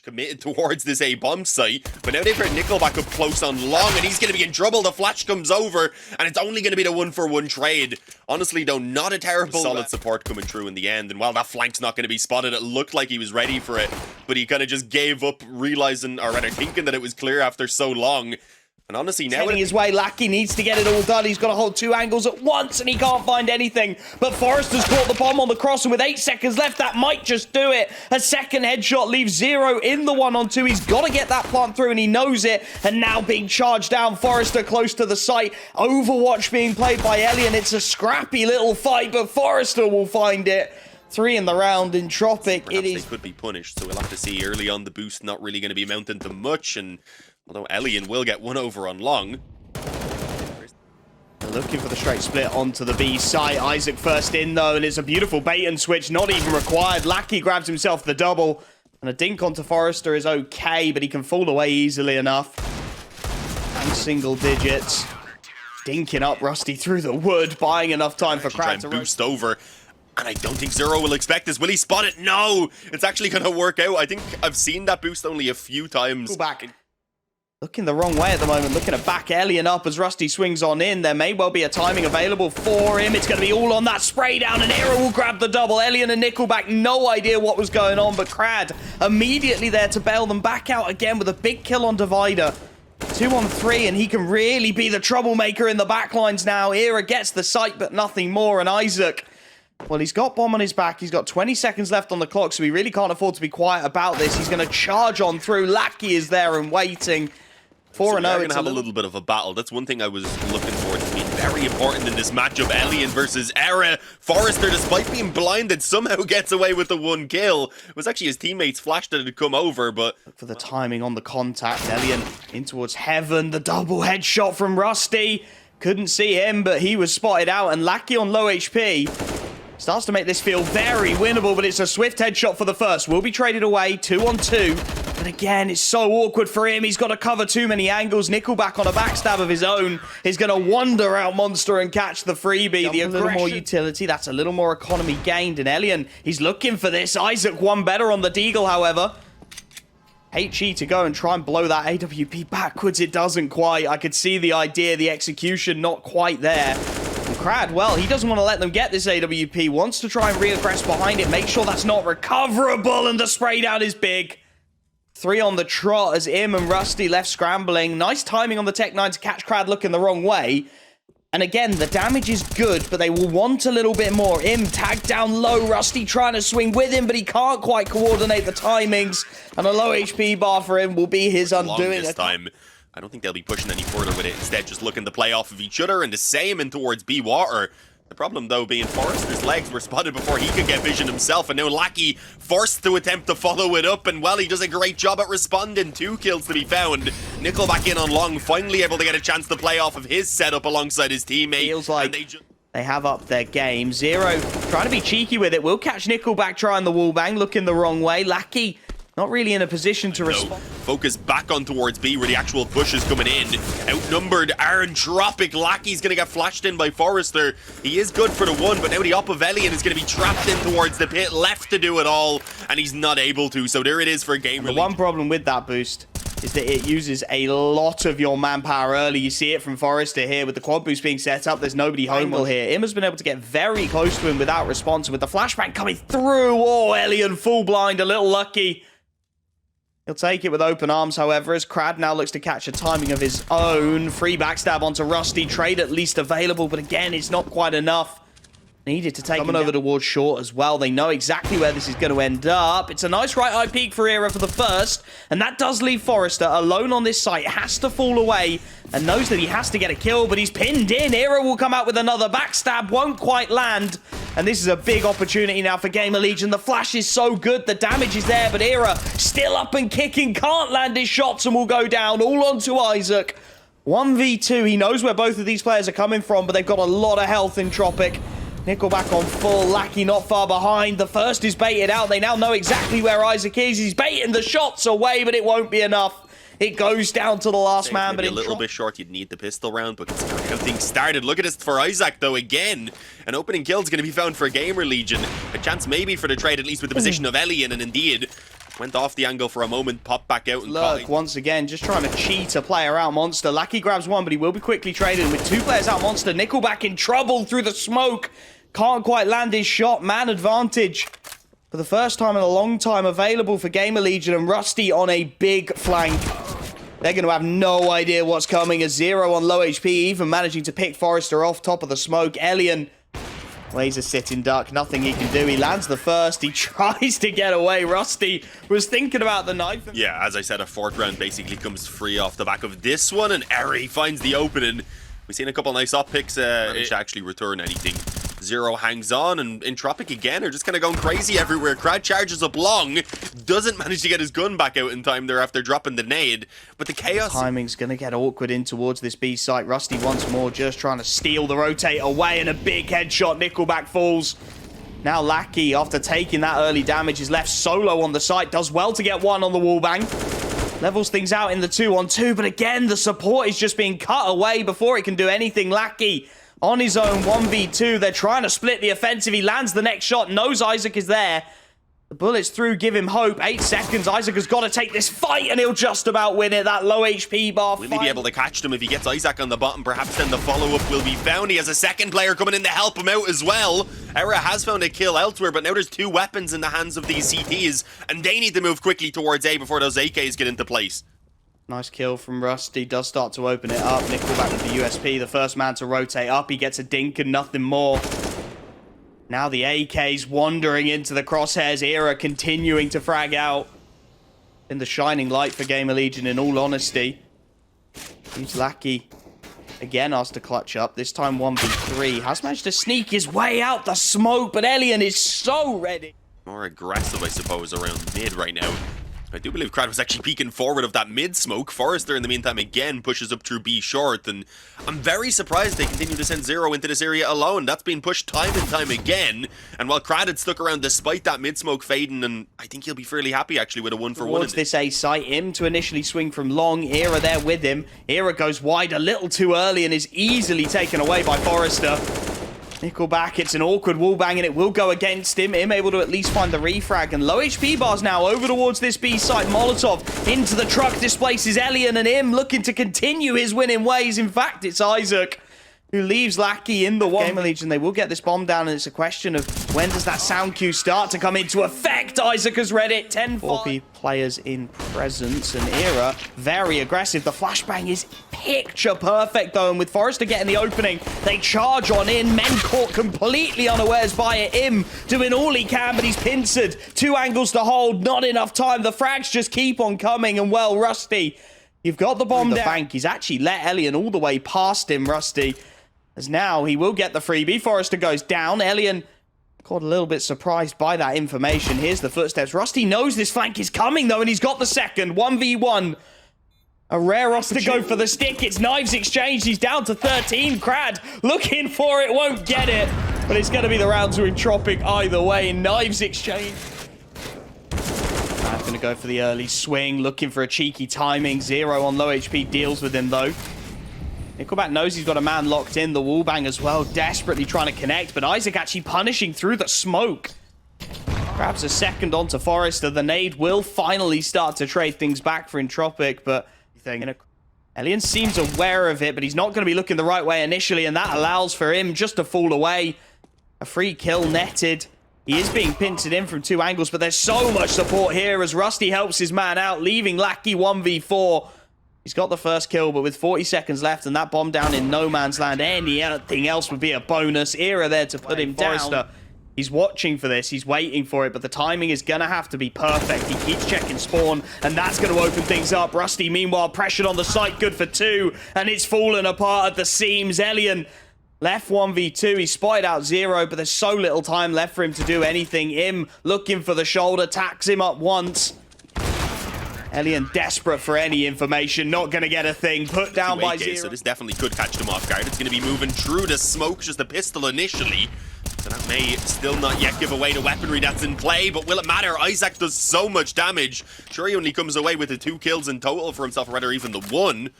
committed towards this A bomb site, but now they've got Nickelback up close on long, and he's going to be in trouble. The flash comes over, and it's only going to be the 1-for-1 trade. Honestly, though, not a terrible solid support coming through in the end, and while that flank's not going to be spotted, it looked like he was ready for it, but he kind of just gave up, realizing, or rather thinking that it was clear after so long. And honestly, now heading his way, Lackey needs to get it all done. He's got to hold 2 angles at once, and he can't find anything. But Forrester's caught the bomb on the cross, and with 8 seconds left, that might just do it. A second headshot leaves 0 in the 1-on-2. He's got to get that plant through, and he knows it. And now being charged down, Forrester close to the site. Overwatch being played by Elian. It's a scrappy little fight, but Forrester will find it. 3 in the round. Entropiq, perhaps they could be punished, so we'll have to see. Early on, the boost not really going to be mounting to much, and although Elian will get 1 over on long. They're looking for the straight split onto the B site. Isaac first in, though, and it's a beautiful bait and switch, not even required. Lackey grabs himself the double, and a dink onto Forrester is okay, but he can fall away easily enough. And single digits. Dinking up Rusty through the wood, buying enough time for Crad to boost over. And I don't think Zero will expect this. Will he spot it? No! It's actually going to work out. I think I've seen that boost only a few times. Go back. Looking the wrong way at the moment, looking to back Elian up as Rusty swings on in. There may well be a timing available for him. It's going to be all on that spray down, and Era will grab the double. Elian and Nickelback, no idea what was going on, but Crad immediately there to bail them back out again with a big kill on Divider. 2 on 3, and he can really be the troublemaker in the backlines now. Era gets the sight, but nothing more, and Isaac, well, he's got bomb on his back. He's got 20 seconds left on the clock, so he really can't afford to be quiet about this. He's going to charge on through. Lackey is there and waiting. 4-0. So we're going to have a little bit of a battle. That's one thing I was looking forward to being very important in this matchup. Elian versus Era. Forrester, despite being blinded, somehow gets away with the 1 kill. It was actually his teammates' flash that had come over, but for the timing on the contact, Elian in towards heaven. The double headshot from Rusty. Couldn't see him, but he was spotted out, and Lackey on low HP starts to make this feel very winnable, but it's a swift headshot for the first. Will be traded away, 2 on 2. But again, it's so awkward for him. He's got to cover too many angles. Nickelback on a backstab of his own is going to wander out Monster and catch the freebie. The a little more utility. That's a little more economy gained. And Elian, he's looking for this. Isaac won better on the Deagle, however. HE to go and try and blow that AWP backwards. It doesn't quite. I could see the idea, the execution, not quite there. Crad, well, he doesn't want to let them get this AWP. Wants to try and re-aggress behind it. Make sure that's not recoverable. And the spray down is big. 3 on the trot as Im and Rusty left scrambling. Nice timing on the Tech 9 to catch Crad looking the wrong way. And again, the damage is good, but they will want a little bit more. Im tagged down low. Rusty trying to swing with him, but he can't quite coordinate the timings. And a low HP bar for him will be his undoing. This time, I don't think they'll be pushing any further with it. Instead, just looking to play off of each other, and the same in towards B water. The problem, though, being Forrester's legs were spotted before he could get vision himself, and now Lackey forced to attempt to follow it up, and well, he does a great job at responding. 2 kills to be found. Nickelback in on long, finally able to get a chance to play off of his setup alongside his teammate. Feels like they have upped their game. Zero trying to be cheeky with it. Will catch Nickelback trying the wallbang, looking the wrong way. Lackey not really in a position to respond. Focus back on towards B where the actual push is coming in. Outnumbered, Entropiq. Lackey's going to get flashed in by Forrester. He is good for the 1, but now the op of Elian is going to be trapped in towards the pit, left to do it all, and he's not able to. So there it is for GamerLegion. The one problem with that boost is that it uses a lot of your manpower early. You see it from Forrester here with the quad boost being set up. There's nobody home here. Im has been able to get very close to him without response. And with the flashbang coming through, oh, Elian full blind, a little lucky. He'll take it with open arms, however, as Crad now looks to catch a timing of his own. Free backstab onto Rusty. Trade at least available, but again, it's not quite enough. Needed to take coming over towards short as well. They know exactly where this is going to end up. It's a nice right eye peek for Era for the first, and that does leave Forrester alone on this site. Has to fall away and knows that he has to get a kill, but he's pinned in. Era will come out with another backstab. Won't quite land. And this is a big opportunity now for GamerLegion. The flash is so good. The damage is there, but Era still up and kicking. Can't land his shots and will go down. All onto Isaac. 1v2. He knows where both of these players are coming from, but they've got a lot of health in Entropiq. Nickelback on full. Lackey not far behind. The first is baited out. They now know exactly where Isaac is. He's baiting the shots away, but it won't be enough. It goes down to the last man, but a little bit short. You'd need the pistol round, but considering how things started. Look at this for Isaac, though, again. An opening kill is going to be found for GamerLegion. A chance maybe for the trade, at least with the position of Elian, and indeed, Went off the angle for a moment, popped back out and Look, once again, just trying to cheat a player out Monster. Lackey grabs one, but he will be quickly traded with 2 players out Monster. Nickelback in trouble through the smoke. Can't quite land his shot. Man advantage for the first time in a long time available for GamerLegion, and Rusty on a big flank. They're going to have no idea what's coming. A 0 on low HP, even managing to pick Forrester off top of the smoke. Elian, well, he's a sitting duck. Nothing he can do. He lands the first. He tries to get away. Rusty was thinking about the knife. Yeah, as I said, a 4th round basically comes free off the back of this one, and Eri finds the opening. We've seen a couple nice op picks. To actually return anything. 0 hangs on, and Entropiq again are just kind of going crazy everywhere. Crowd charges up long, doesn't manage to get his gun back out in time there after dropping the nade, but the chaos... Timing's going to get awkward in towards this B site. Rusty once more just trying to steal the rotate away, and a big headshot. Nickelback falls. Now Lackey, after taking that early damage, is left solo on the site. Does well to get 1 on the wallbang. Levels things out in the 2-on-2, but again, the support is just being cut away before it can do anything. Lackey on his own, 1v2. They're trying to split the offensive. He lands the next shot, knows Isaac is there. The bullets through give him hope. 8 seconds. Isaac has got to take this fight, and he'll just about win it. That low HP bar. Will he be able to catch them if he gets Isaac on the bottom? Perhaps then the follow-up will be found. He has a second player coming in to help him out as well. ESEA has found a kill elsewhere, but now there's 2 weapons in the hands of these CTs, and they need to move quickly towards A before those AKs get into place. Nice kill from Rusty. Does start to open it up. Nickelback with the USP. The first man to rotate up. He gets a dink and nothing more. Now the AK's wandering into the crosshairs. ESEA continuing to frag out. In the shining light for GamerLegion, in all honesty. He's Lackey. Again asked to clutch up. This time 1v3. Has managed to sneak his way out the smoke, but Elian is so ready. More aggressive, I suppose, around mid right now. I do believe Crad was actually peeking forward of that mid-smoke. Forrester, in the meantime, again pushes up through B short, and I'm very surprised they continue to send 0 into this area alone. That's been pushed time and time again, and while Crad had stuck around despite that mid-smoke fading, and I think he'll be fairly happy, actually, with a 1-for-1. Towards this A site, him to initially swing from long. ESEA there with him. ESEA goes wide a little too early and is easily taken away by Forrester. Nickelback, it's an awkward wallbang, and it will go against him. Him able to at least find the refrag, and low HP bars now over towards this B site. Molotov into the truck displaces Elian, and him looking to continue his winning ways. In fact, it's Isaac who leaves Lackey in the one. GamerLegion, they will get this bomb down, and it's a question of when does that sound cue start to come into effect. Isaac has read it. 10-4 players in presence, and ESEA very aggressive. The flashbang is picture perfect though, and with Forrester getting the opening, they charge on in. Men caught completely unawares by it. Him doing all he can, but he's pincered. 2 angles to hold, not enough time. The frags just keep on coming, and well, Rusty, you've got the bomb down. The bank, he's actually let Elian all the way past him, Rusty. As now he will get the freebie. Forrester goes down. Elian caught a little bit surprised by that information. Here's the footsteps. Rusty knows this flank is coming though, and he's got the second. 1v1. A rare us to go for the stick. It's knives exchanged. He's down to 13. Crad looking for it, won't get it. But it's going to be the round to Entropiq either way. Knives exchange. Crad's going to go for the early swing, looking for a cheeky timing. 0 on low HP deals with him though. Nickelback knows he's got a man locked in. The wallbang as well, desperately trying to connect, but Isaac actually punishing through the smoke. Grabs a second onto Forrester. The nade will finally start to trade things back for Entropiq, but Elian seems aware of it, but he's not going to be looking the right way initially, and that allows for him just to fall away. A free kill netted. He is being pincered in from 2 angles, but there's so much support here as Rusty helps his man out, leaving Lackey 1v4. He's got the first kill, but with 40 seconds left and that bomb down in no man's land, anything else would be a bonus. ESEA there to put him down. Forrester, he's watching for this. He's waiting for it, but the timing is going to have to be perfect. He keeps checking spawn, and that's going to open things up. Rusty, meanwhile, pressured on the site. Good for 2, and it's fallen apart at the seams. Elian left 1v2. He spotted out 0, but there's so little time left for him to do anything. Him looking for the shoulder, tacks him up once. Elian desperate for any information, not going to get a thing. Put down by 0. So this definitely could catch them off guard. It's going to be moving through the smoke, just a pistol initially. So that may still not yet give away the weaponry that's in play, but will it matter? Isaac does so much damage. Sure, he only comes away with the 2 kills in total for himself, or rather even the 1.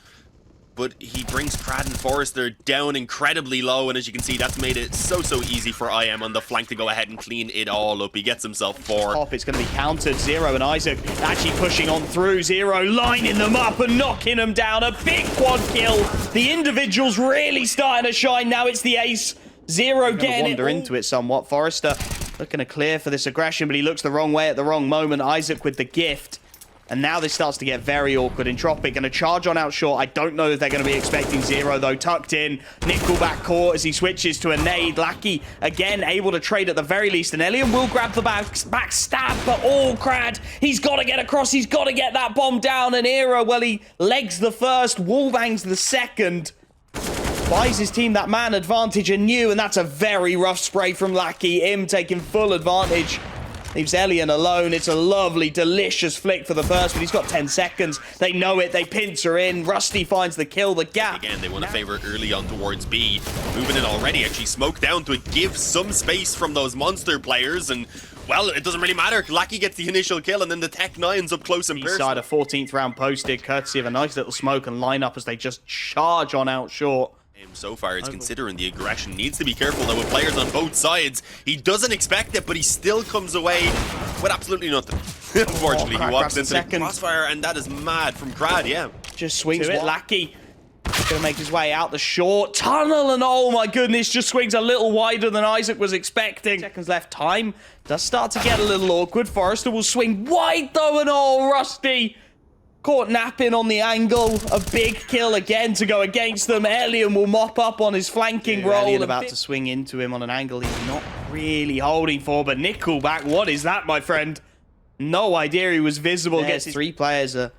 but he brings Crad and Forrester down incredibly low, and as you can see, that's made it so easy for IM on the flank to go ahead and clean it all up. He gets himself 4. Top, it's going to be countered. Zero and Isaac actually pushing on through. Zero lining them up and knocking them down. A big quad kill. The individual's really starting to shine now. It's the ace. Zero getting wander into it somewhat. Forrester looking to clear for this aggression, but he looks the wrong way at the wrong moment. Isaac with the gift. And now this starts to get very awkward. Entropiq going to charge on out short. I don't know if they're going to be expecting Zero, though. Tucked in. Nickelback caught as he switches to a nade. Lackey, again, able to trade at the very least. And Elian will grab the back stab, but Crad, he's got to get across. He's got to get that bomb down. And Era, well, he legs the first, wallbangs the second. Buys his team that man advantage anew, and that's a very rough spray from Lackey. Him taking full advantage. Leaves Elian alone. It's a lovely, delicious flick for the burst, but he's got 10 seconds. They know it. They pincer in. Rusty finds the kill, the gap. Again, they want to favor early on towards B. Moving in already, actually smoke down to give some space from those monster players, and well, it doesn't really matter. Lackey gets the initial kill, and then the Tech 9's up close and personal. Side a 14th round posted, courtesy of a nice little smoke and lineup as they just charge on out short. So far, it's considering the aggression. Needs to be careful, though, with players on both sides. He doesn't expect it, but he still comes away with absolutely nothing. Unfortunately, he walks into the crossfire, and that is mad from Crad, yeah. Just swings to it. Lackey gonna make his way out the short tunnel, and oh my goodness, just swings a little wider than Isaac was expecting. Seconds left. Time does start to get a little awkward. Forrester will swing wide, though, and Rusty caught napping on the angle. A big kill again to go against them. Elian will mop up on his flanking roll. Elian about to swing into him on an angle he's not really holding for, but Nickelback, what is that, my friend? No idea he was visible. Gets 3 players, a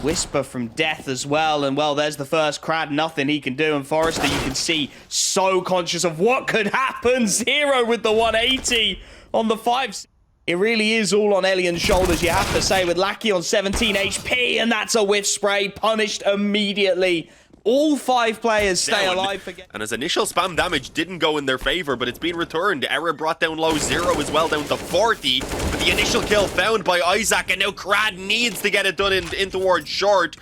whisper from death as well, and well, there's the first. Crad, nothing he can do, and Forrester, you can see, so conscious of what could happen. Zero with the 180 on the 5. It really is all on Elian's shoulders, you have to say, with Lackey on 17 HP, and that's a whiff spray, punished immediately. All 5 players stay alive again. And his initial spam damage didn't go in their favor, but it's been returned. Error brought down low. Zero as well, down to 40. But the initial kill found by Isaac, and now Crad needs to get it done in towards short.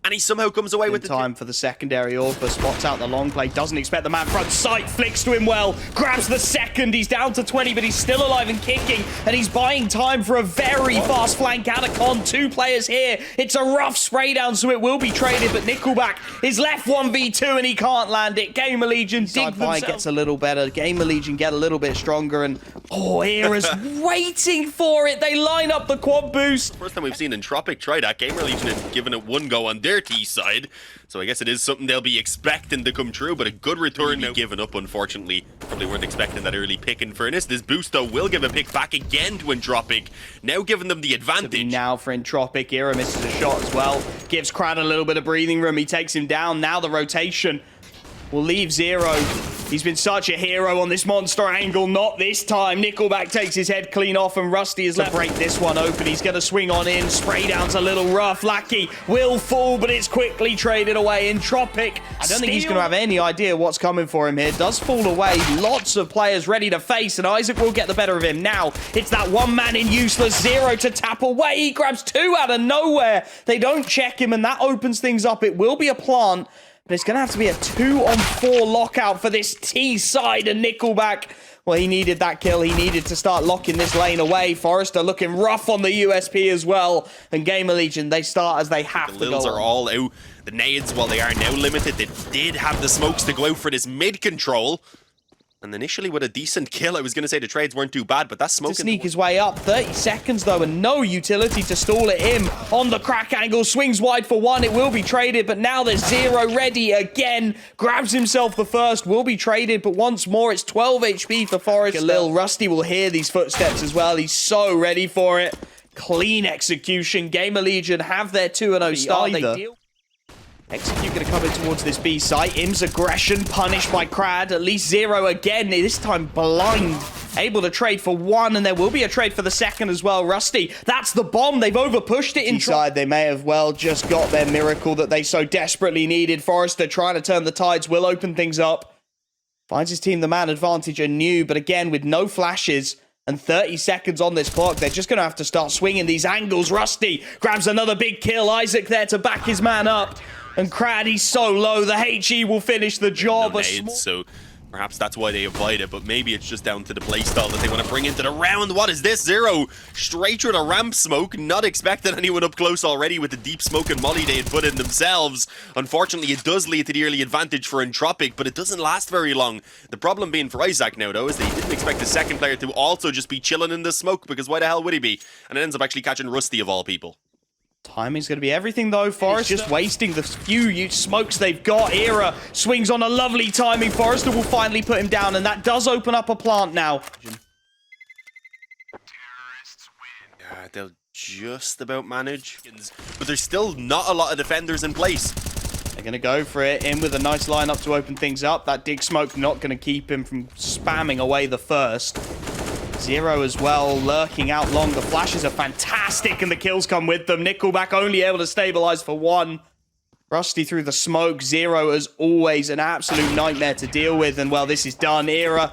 And he somehow comes away with the time for the secondary AWP, spots out the long play, doesn't expect the man front sight, flicks to him well, grabs the second, he's down to 20, but he's still alive and kicking, and he's buying time for a very fast flank out of Con. 2 players here. It's a rough spray down, so it will be traded, but Nickelback is left 1v2 and he can't land it. GamerLegion dig themselves. Gets a little better. GamerLegion get a little bit stronger, and Era's waiting for it. They line up the quad boost. First time we've seen Entropiq try that. GamerLegion had given it one go on their T side, so I guess it is something they'll be expecting to come true, but a good return now given up, unfortunately. Probably weren't expecting that early pick in fairness. This boost, though, will give a pick back again to Entropiq, now giving them the advantage. Now for Entropiq, Era misses a shot as well, gives Crad a little bit of breathing room, he takes him down. Now the rotation will leave Zero. He's been such a hero on this monster angle. Not this time. Nickelback takes his head clean off, and Rusty is left to break this one open. He's going to swing on in. Spray down's a little rough. Lackey will fall, but it's quickly traded away. Entropiq, I don't think he's going to have any idea what's coming for him here. Does fall away. Lots of players ready to face, and Isaac will get the better of him. Now, it's that one man in useless. Zero to tap away. He grabs 2 out of nowhere. They don't check him, and that opens things up. It will be a plant. But it's going to have to be a 2-on-4 lockout for this T side, and Nickelback, well, he needed that kill. He needed to start locking this lane away. Forrester looking rough on the USP as well. And GamerLegion, they start as they have to go. The Lils are all out. The nades, while they are now limited, they did have the smokes to go out for this mid control. And initially with a decent kill, I was going to say the trades weren't too bad, but that's smoking. To sneak his way up, 30 seconds though, and no utility to stall it. Him on the crack angle, swings wide for 1. It will be traded, but now there's Zero ready again. Grabs himself the first, will be traded, but once more, it's 12 HP for Forrester. Lil Rusty will hear these footsteps as well. He's so ready for it. Clean execution. GamerLegion have their 2-0 start. They deal. Execute going to come in towards this B site. Im's aggression punished by Crad. At least Zero again, this time blind. Able to trade for 1, and there will be a trade for the second as well. Rusty, that's the bomb. They've overpushed it inside. They may have well just got their miracle that they so desperately needed. Forrester trying to turn the tides will open things up. Finds his team the man advantage anew, but again with no flashes and 30 seconds on this clock, they're just going to have to start swinging these angles. Rusty grabs another big kill. Isaac there to back his man up. And Crad, he's so low. The HE will finish the job. No nades, so perhaps that's why they avoid it, but maybe it's just down to the playstyle that they want to bring into the round. What is this? Zero straight through the ramp smoke. Not expecting anyone up close already with the deep smoke and molly they had put in themselves. Unfortunately, it does lead to the early advantage for Entropiq, but it doesn't last very long. The problem being for Isaac now, though, is they didn't expect the second player to also just be chilling in the smoke, because why the hell would he be? And it ends up actually catching Rusty of all people. Timing's going to be everything, though. Forrest just wasting the few smokes they've got. Era swings on a lovely timing. Forrester will finally put him down, and that does open up a plant now. Yeah, they'll just about manage, but there's still not a lot of defenders in place. They're going to go for it. In with a nice lineup to open things up. That dig smoke not going to keep him from spamming away the first. Zero as well, lurking out long. The flashes are fantastic, and the kills come with them. Nickelback only able to stabilize for one. Rusty through the smoke. Zero, as always, an absolute nightmare to deal with. And, well, this is done. Era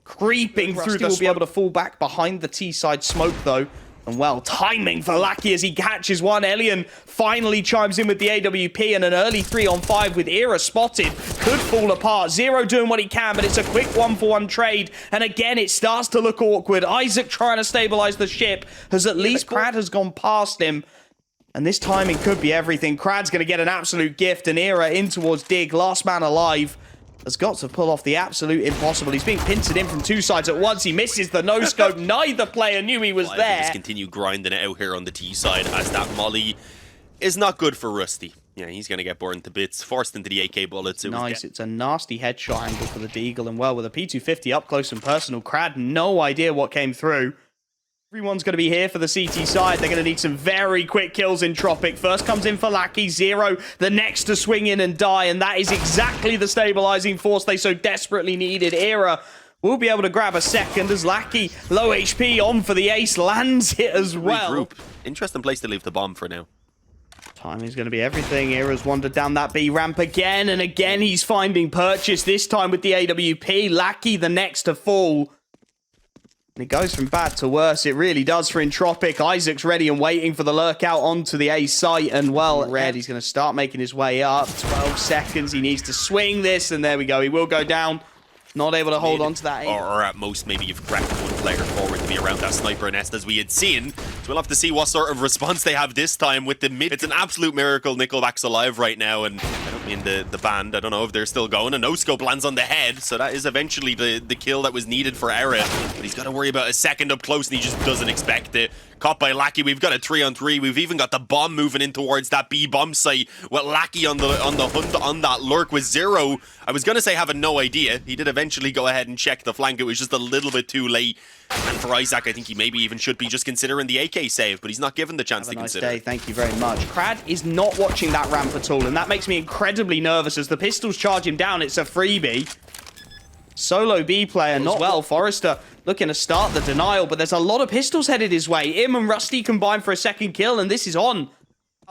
creeping through the smoke. Will be able to fall back behind the T-side smoke, though. And, well, timing for Lackey as he catches one. Elian finally chimes in with the AWP, and an early 3-on-5 with Era spotted could fall apart. Zero doing what he can, but it's a quick 1-for-1 trade. And again, it starts to look awkward. Isaac trying to stabilize the ship, as at least Crad has gone past him. And this timing could be everything. Crad's going to get an absolute gift, and Era in towards Dig. Last man alive. Has got to pull off the absolute impossible. He's being pincered in from two sides at once. He misses the no-scope. Neither player knew he was there. Just continue grinding it out here on the T side, as that molly is not good for Rusty. Yeah, he's going to get burned to bits, forced into the AK bullets. Nice. It's a nasty headshot angle for the Deagle. And, well, with a P250 up close and personal, Crad, no idea what came through. Everyone's going to be here for the CT side. They're going to need some very quick kills in Entropiq. First comes in for Lackey. Zero, the next to swing in and die. And that is exactly the stabilizing force they so desperately needed. Era will be able to grab a second as Lackey, low HP, on for the ace, lands it as well. Regroup. Interesting place to leave the bomb for now. Timing's going to be everything. Era's wandered down that B ramp again, and again he's finding purchase, this time with the AWP. Lackey, the next to fall. And it goes from bad to worse. It really does for Entropiq. Isaac's ready and waiting for the lurk out onto the A site. And, well, Red, he's going to start making his way up. 12 seconds. He needs to swing this. And there we go. He will go down. Not able to hold on to that. Or at most, maybe you've cracked one player forward to be around that sniper nest as we had seen. So we'll have to see what sort of response they have this time with the mid. It's an absolute miracle Nickelback's alive right now. And I don't mean the band. I don't know if they're still going. A no-scope lands on the head. So that is eventually the kill that was needed for Era. But he's got to worry about a second up close, and he just doesn't expect it. Caught by Lackey. We've got a 3-on-3. We've even got the bomb moving in towards that B bomb site with Lackey on the hunt on that lurk with Zero. I was gonna say having no idea. He did eventually go ahead and check the flank. It was just a little bit too late. And for Isaac, I think he maybe even should be just considering the AK save, but he's not given the chance to consider. Have a nice day. Thank you very much. Crad is not watching that ramp at all, and that makes me incredibly nervous as the pistols charge him down. It's a freebie. Solo B player, not well. Forrester looking to start the denial, but there's a lot of pistols headed his way. Im and Rusty combine for a second kill, and this is on.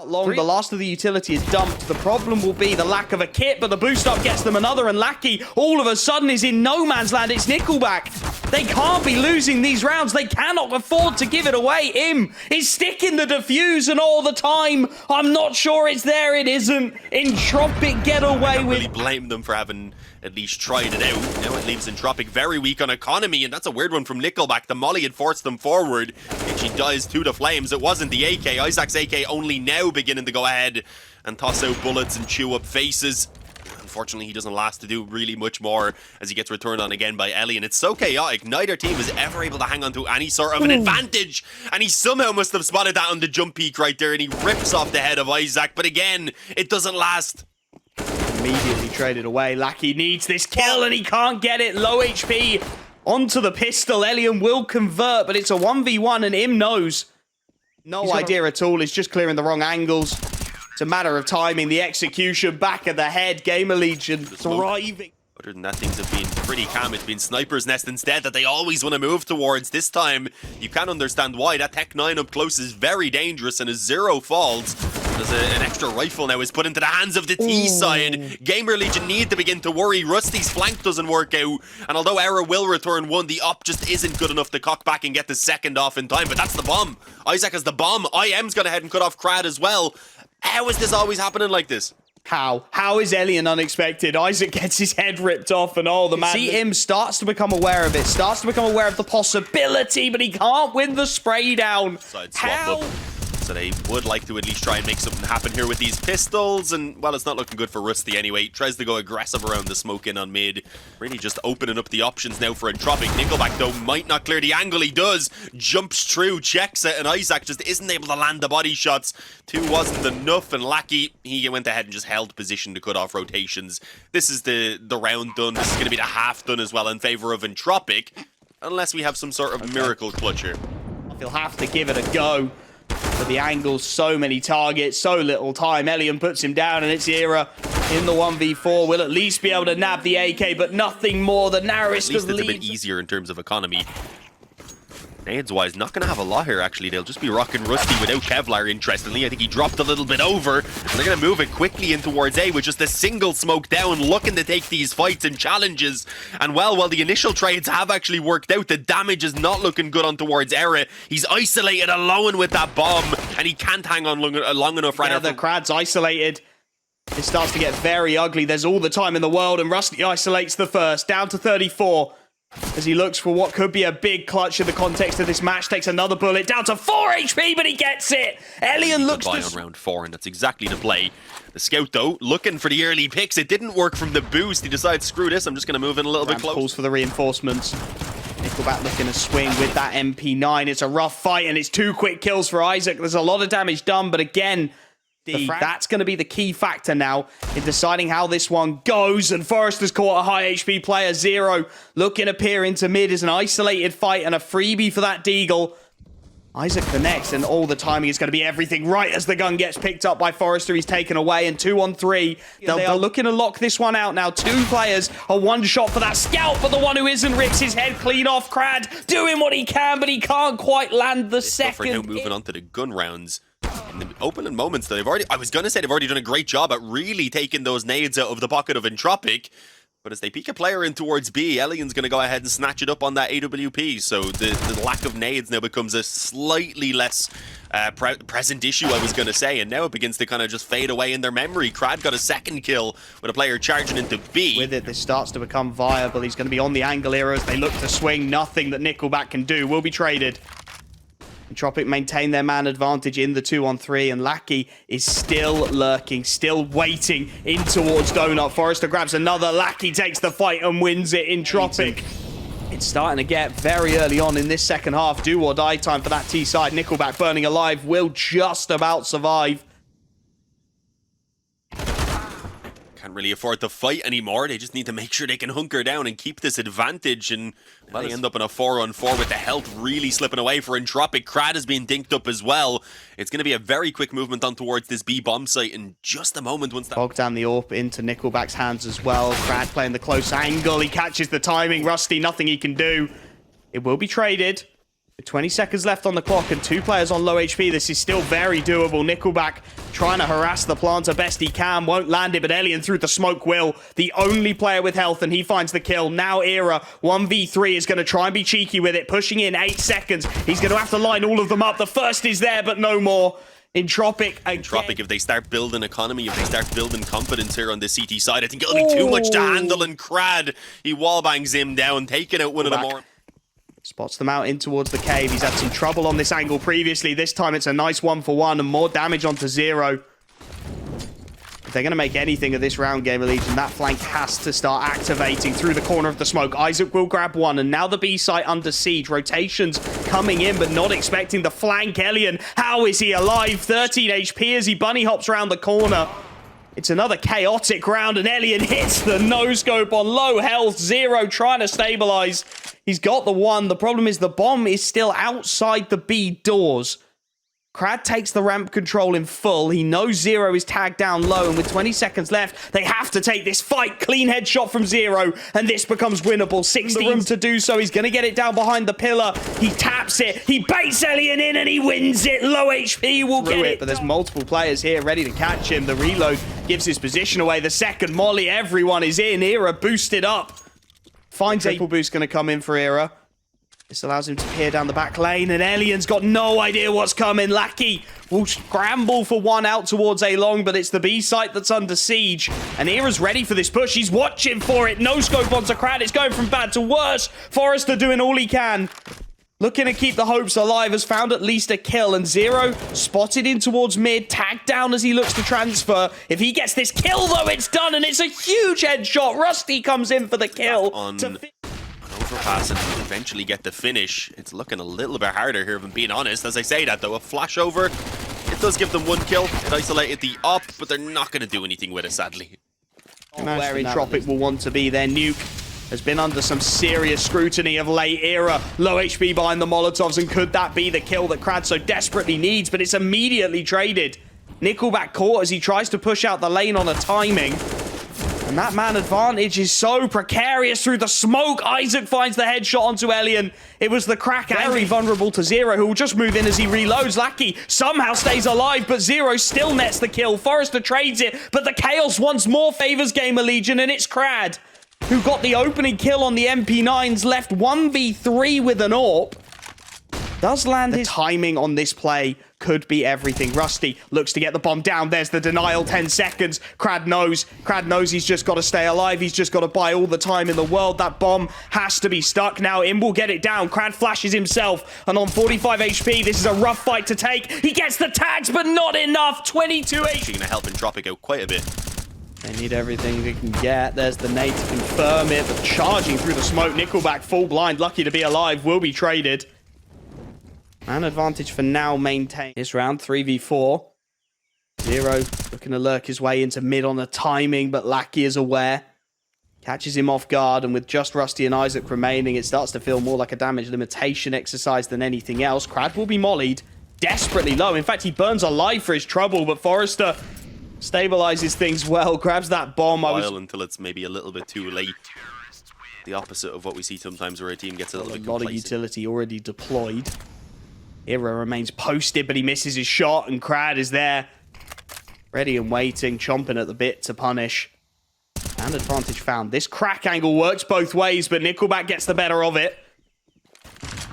Long, the last of the utility is dumped. The problem will be the lack of a kit, but the boost up gets them another, and Lackey all of a sudden is in no man's land. It's Nickelback. They can't be losing these rounds. They cannot afford to give it away. Im is sticking the defuse, and all the time, I'm not sure it's there. It isn't. Entropiq get away with. Really blame them for having at least tried it out. Now it leaves Entropiq very weak on economy, and that's a weird one from Nickelback. The molly had forced them forward, and she dies to the flames. It wasn't the AK. Isaac's AK only now beginning to go ahead and toss out bullets and chew up faces. Unfortunately, he doesn't last to do really much more as he gets returned on again by Ellie, and it's so chaotic. Neither team is ever able to hang on to any sort of an advantage, and he somehow must have spotted that on the jump peak right there, and he rips off the head of Isaac, but again, it doesn't last. Immediately traded away. Lackey needs this kill, and he can't get it. Low HP onto the pistol. Elian will convert, but it's a 1v1, and Im knows. No idea at all. It's just clearing the wrong angles. It's a matter of timing. The execution back of the head. GamerLegion thriving. Other than that, things have been pretty calm. It's been Sniper's Nest instead that they always want to move towards. This time, you can understand why. That Tech 9 up close is very dangerous, and as Zero falls, there's an extra rifle now is put into the hands of the T side. GamerLegion need to begin to worry. Rusty's flank doesn't work out, and although Era will return one, the op just isn't good enough to cock back and get the second off in time, but that's the bomb. Isaac has the bomb. IM's gone ahead and cut off Crad as well. How is this always happening like this? How is Elian unexpected? Isaac gets his head ripped off, and oh, the man. See him starts to become aware of it, starts to become aware of the possibility, but he can't win the spray down. Side swap up. So they would like to at least try and make something happen here with these pistols, and well, it's not looking good for Rusty anyway. He tries to go aggressive around the smoke in on mid, really just opening up the options now for Entropiq. Nickelback though might not clear the angle. He does, jumps through, checks it, and Isaac just isn't able to land the body shots. 2 wasn't enough, and Lackey, he went ahead and just held position to cut off rotations. This is the round done. This is going to be the half done as well in favor of Entropiq, unless we have some sort of miracle clutcher. He'll have to give it a go. But the angles, so many targets, so little time. Elian puts him down, and it's ERA in the 1v4. Will at least be able to nab the AK, but nothing more. The narrowest of leads. At least it's a bit easier in terms of economy. Nades-wise, not going to have a lot here, actually. They'll just be rocking Rusty without Kevlar, interestingly. I think he dropped a little bit over. And they're going to move it quickly in towards A with just a single smoke down, looking to take these fights and challenges. And well, while the initial trades have actually worked out, the damage is not looking good on towards Era. He's isolated alone with that bomb, and he can't hang on long enough right now. The Krad's isolated. It starts to get very ugly. There's all the time in the world, and Rusty isolates the first, down to 34. As he looks for what could be a big clutch in the context of this match, takes another bullet, down to 4 HP, but he gets it. Elian looks to on round 4, and that's exactly the play. The scout, though, looking for the early picks. It didn't work from the boost. He decides, screw this, I'm just going to move in a little bit closer. Calls for the reinforcements. Nickelback looking to swing with that MP9. It's a rough fight, and it's 2 quick kills for Isaac. There's a lot of damage done, but again, that's going to be the key factor now in deciding how this one goes. And Forrester's caught a high HP player. Zero looking to peer into mid is an isolated fight and a freebie for that Deagle. Isaac connects, and all the timing is going to be everything right as the gun gets picked up by Forrester. He's taken away, and 2 on 3. They're looking to lock this one out now. 2 players, a 1 shot for that scout, but the one who isn't rips his head clean off. Krad doing what he can, but he can't quite land the second. Now moving on to the gun rounds. In the opening moments, though, they've already done a great job at really taking those nades out of the pocket of Entropiq. But as they peek a player in towards B, Elian's going to go ahead and snatch it up on that AWP. So the lack of nades now becomes a slightly less present issue, I was going to say. And now it begins to kind of just fade away in their memory. Krad got a second kill with a player charging into B. With it, this starts to become viable. He's going to be on the angle here as they look to swing. Nothing that Nickelback can do will be traded. Entropiq maintain their man advantage in the 2 on 3, and Lackey is still lurking, still waiting in towards Donut. Forrester grabs another. Lackey takes the fight and wins it. Entropiq. It's starting to get very early on in this second half. Do or die time for that T side. Nickelback burning alive will just about survive. Can't really afford to fight anymore. They just need to make sure they can hunker down and keep this advantage. And well, they end up in a 4 on 4 with the health really slipping away for Entropiq. Krad has been dinked up as well. It's going to be a very quick movement on towards this B bomb site in just a moment. Once that bog down the AWP into Nickelback's hands as well. Krad playing the close angle. He catches the timing. Rusty, nothing he can do. It will be traded. With 20 seconds left on the clock and 2 players on low HP, this is still very doable. Nickelback trying to harass the planter best he can. Won't land it, but Elian through the smoke will. The only player with health, and he finds the kill. Now Era, 1v3, is going to try and be cheeky with it. Pushing in 8 seconds. He's going to have to line all of them up. The first is there, but no more. Entropiq, if they start building economy, if they start building confidence here on the CT side, I think it'll be too much to handle. And Krad, he wallbangs him down, taking out one of the more... Spots them out in towards the cave. He's had some trouble on this angle previously. This time it's a nice 1-for-1 and more damage onto Zero. If they're going to make anything of this round, GamerLegion, that flank has to start activating through the corner of the smoke. Isaac will grab one, and now the B site under siege. Rotations coming in, but not expecting the flank. Elian, how is he alive? 13 HP as he bunny hops around the corner. It's another chaotic round, and Elian hits the no-scope on low health. Zero trying to stabilize. He's got the one. The problem is the bomb is still outside the B doors. Krad takes the ramp control in full. He knows Zero is tagged down low, and with 20 seconds left, they have to take this fight. Clean headshot from Zero, and this becomes winnable. 16 room to do so. He's going to get it down behind the pillar. He taps it. He baits Elian in, and he wins it. Low HP will get it. But there's multiple players here ready to catch him. The reload gives his position away. The second molly, everyone is in. Era boosted up. Finds a boost going to come in for Era. This allows him to peer down the back lane, and Alien's got no idea what's coming. Lackey will scramble for one out towards A long, but it's the B site that's under siege. And ERA's ready for this push. He's watching for it. No scope onto Crad. It's going from bad to worse. Forrester doing all he can. Looking to keep the hopes alive, has found at least a kill, and Zero spotted in towards mid, tagged down as he looks to transfer. If he gets this kill, though, it's done, and it's a huge headshot. Rusty comes in for the kill. Overpass and eventually get the finish. It's looking a little bit harder here, if I'm being honest. As I say that, though, a flash over, it does give them one kill. It isolated the op, but they're not going to do anything with it, sadly. Where Entropiq will want to be, their nuke has been under some serious scrutiny of late. ERA, low HP behind the Molotovs, and could that be the kill that Crad so desperately needs? But it's immediately traded. Nickelback caught as he tries to push out the lane on a timing. And that man advantage is so precarious through the smoke. Isaac finds the headshot onto Elian. It was the crack, very vulnerable to Zero, who will just move in as he reloads. Lackey somehow stays alive, but Zero still nets the kill. Forrester trades it, but the Chaos once more favors GamerLegion, and it's Crad who got the opening kill on the MP9s, left 1v3 with an AWP. Does land his timing on this play could be everything. Rusty looks to get the bomb down. There's the denial, 10 seconds. Crad knows he's just got to stay alive. He's just got to buy all the time in the world. That bomb has to be stuck now. Im will get it down. Crad flashes himself, and on 45 HP, this is a rough fight to take. He gets the tags, but not enough. 22 HP. Actually going to help Entropiq out quite a bit. They need everything they can get. There's the nade to confirm it, but charging through the smoke. Nickelback full blind, lucky to be alive, will be traded. Man advantage for now maintained. This round, 3v4. Zero looking to lurk his way into mid on the timing, but Lackey is aware. Catches him off guard, and with just Rusty and Isaac remaining, it starts to feel more like a damage limitation exercise than anything else. Crad will be mollied desperately low. In fact, he burns alive for his trouble, but Forrester stabilizes things well, grabs that bomb. Until it's maybe a little bit too late. The opposite of what we see sometimes where a team gets a little bit complacent. A lot of utility already deployed. ERA remains posted, but he misses his shot, and Crad is there, ready and waiting, chomping at the bit to punish. And advantage found. This crack angle works both ways, but Nickelback gets the better of it.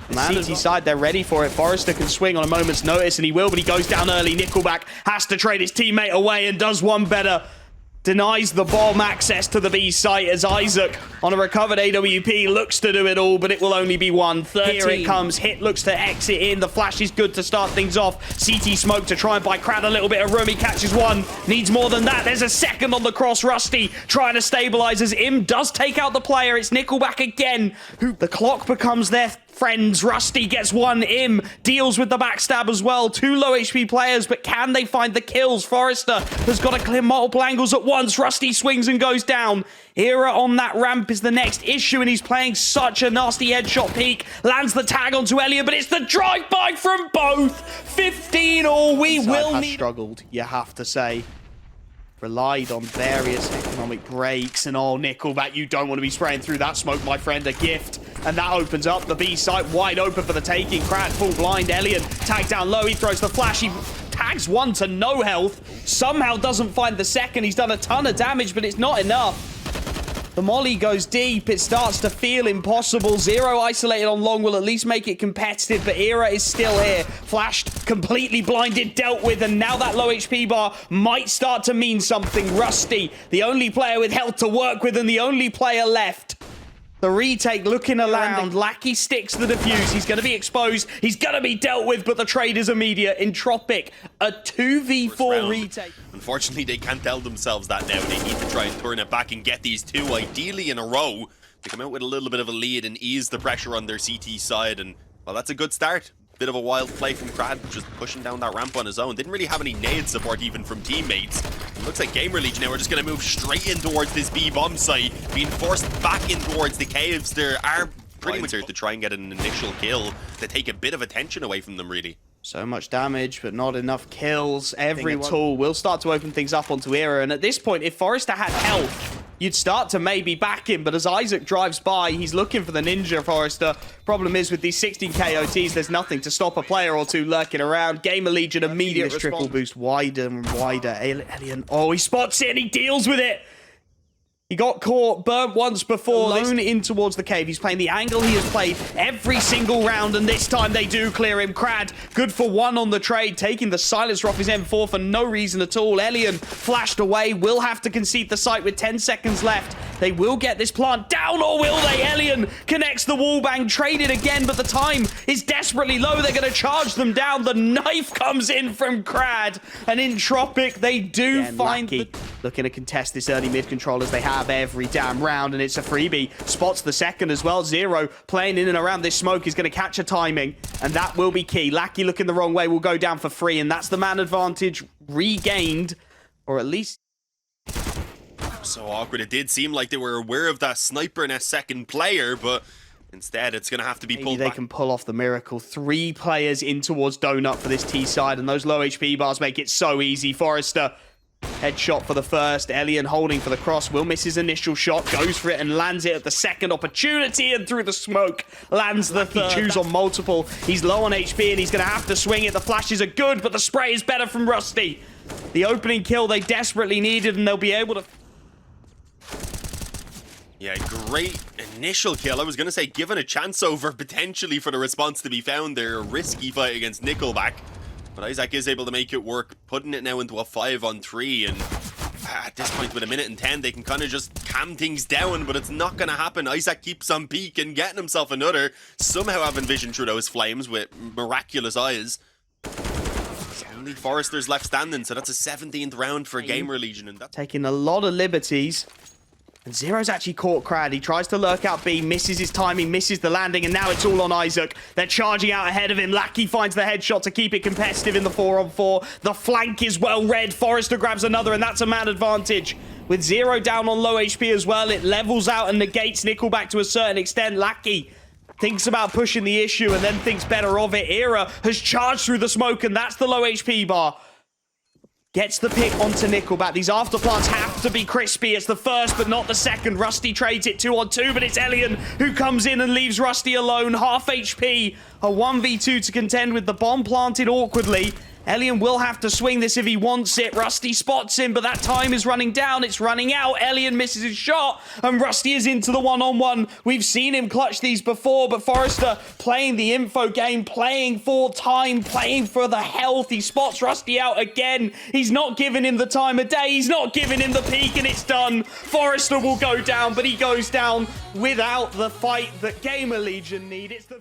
The CT side, they're ready for it. Forrester can swing on a moment's notice, and he will, but he goes down early. Nickelback has to trade his teammate away and does one better. Denies the bomb access to the B site as Isaac, on a recovered AWP, looks to do it all, but it will only be one. 13. Here it comes. Hit looks to exit in. The flash is good to start things off. CT smoke to try and buy Crad a little bit of room. He catches one. Needs more than that. There's a second on the cross. Rusty trying to stabilize as Im does take out the player. It's Nickelback again, who the clock becomes their friends. Rusty gets one. Im deals with the backstab as well. 2 low HP players, but can they find the kills? Forrester has got to clear multiple angles at once. Rusty swings and goes down. ERA on that ramp is the next issue, and he's playing such a nasty headshot peek. Lands the tag onto Elliot, but it's the drive-by from both. 15 all. We will need... struggled, you have to say. Relied on various economic breaks, and oh, Nickelback, you don't want to be spraying through that smoke, my friend. A gift, and that opens up the B site wide open for the taking. Crad full blind. Elliot tagged down low. He throws the flash. He tags one to no health. Somehow doesn't find the second. He's done a ton of damage, but it's not enough. The molly goes deep. It starts to feel impossible. Zero isolated on long will at least make it competitive, but ERA is still here. Flashed, completely blinded, dealt with, and now that low HP bar might start to mean something. Rusty, the only player with health to work with and the only player left. The retake looking around. Lackey sticks the defuse. He's going to be exposed. He's going to be dealt with, but the trade is immediate. Entropiq, a 2v4 retake. Unfortunately, they can't tell themselves that now. They need to try and turn it back and get these two, ideally in a row, to come out with a little bit of a lead and ease the pressure on their CT side. And, well, that's a good start. Bit of a wild play from Crad, just pushing down that ramp on his own. Didn't really have any nade support even from teammates. It looks like GamerLegion now are just going to move straight in towards this B bomb site, being forced back in towards the caves. There are pretty much there to try and get an initial kill to take a bit of attention away from them, really. So much damage, but not enough kills. Every tool will start to open things up onto ERA, and at this point, if Forrester had health, you'd start to maybe back him, but as Isaac drives by, he's looking for the ninja. Forrester. Problem is, with these 16 KOTs, there's nothing to stop a player or two lurking around. GamerLegion immediate triple boost wider and wider. Alien, oh, he spots it and he deals with it. He got caught, burnt once before, alone in towards the cave. He's playing the angle he has played every single round, and this time they do clear him. Crad, good for one on the trade, taking the silencer off his M4 for no reason at all. Elian flashed away, will have to concede the site with 10 seconds left. They will get this plant down, or will they? Elian connects the wallbang, traded again, but the time is desperately low. They're going to charge them down. The knife comes in from Crad, and Entropiq, they do find... Looking to contest this early mid control as they have every damn round, and it's a freebie. Spots the second as well. Zero playing in and around this smoke is going to catch a timing, and that will be key. Lackey looking the wrong way will go down for free, and that's the man advantage regained, or at least... So awkward. It did seem like they were aware of that sniper and a second player, but instead it's going to have to be pulled back. They can pull off the miracle. 3 players in towards Donut for this T side, and those low HP bars make it so easy. Forrester, headshot for the first. Elian holding for the cross. Will miss his initial shot, goes for it and lands it at the second opportunity, and through the smoke lands the third. He chews on multiple. He's low on HP and he's going to have to swing it. The flashes are good, but the spray is better from Rusty. The opening kill they desperately needed, and they'll be able to... Yeah, great initial kill. I was going to say, given a chance over potentially for the response to be found there. A risky fight against Nickelback. But Isaac is able to make it work, putting it now into a 5-on-3. And at this point, with 1:10, they can kind of just calm things down. But it's not going to happen. Isaac keeps on peeking, getting himself another. Somehow having vision through those flames with miraculous eyes. Only Forrester's left standing, so that's a 17th round for GamerLegion. And that's taking a lot of liberties. And Zero's actually caught Crad. He tries to lurk out B, misses his timing, misses the landing, and now it's all on Isaac. They're charging out ahead of him. Lackey finds the headshot to keep it competitive in the 4-on-4. The flank is well read. Forrester grabs another, and that's a man advantage. With Zero down on low HP as well, it levels out and negates Nickelback to a certain extent. Lackey thinks about pushing the issue and then thinks better of it. Era has charged through the smoke, and that's the low HP bar. Gets the pick onto Nickelback. These afterplants have to be crispy. It's the first, but not the second. Rusty trades it 2-on-2, but it's Elian who comes in and leaves Rusty alone. Half HP. A 1v2 to contend with, the bomb planted awkwardly. Elian will have to swing this if he wants it. Rusty spots him, but that time is running down. It's running out. Elian misses his shot, and Rusty is into the 1-on-1. We've seen him clutch these before, but Forrester playing the info game, playing for time, playing for the health. He spots Rusty out again. He's not giving him the time of day. He's not giving him the peak, and it's done. Forrester will go down, but he goes down without the fight that GamerLegion need. It's the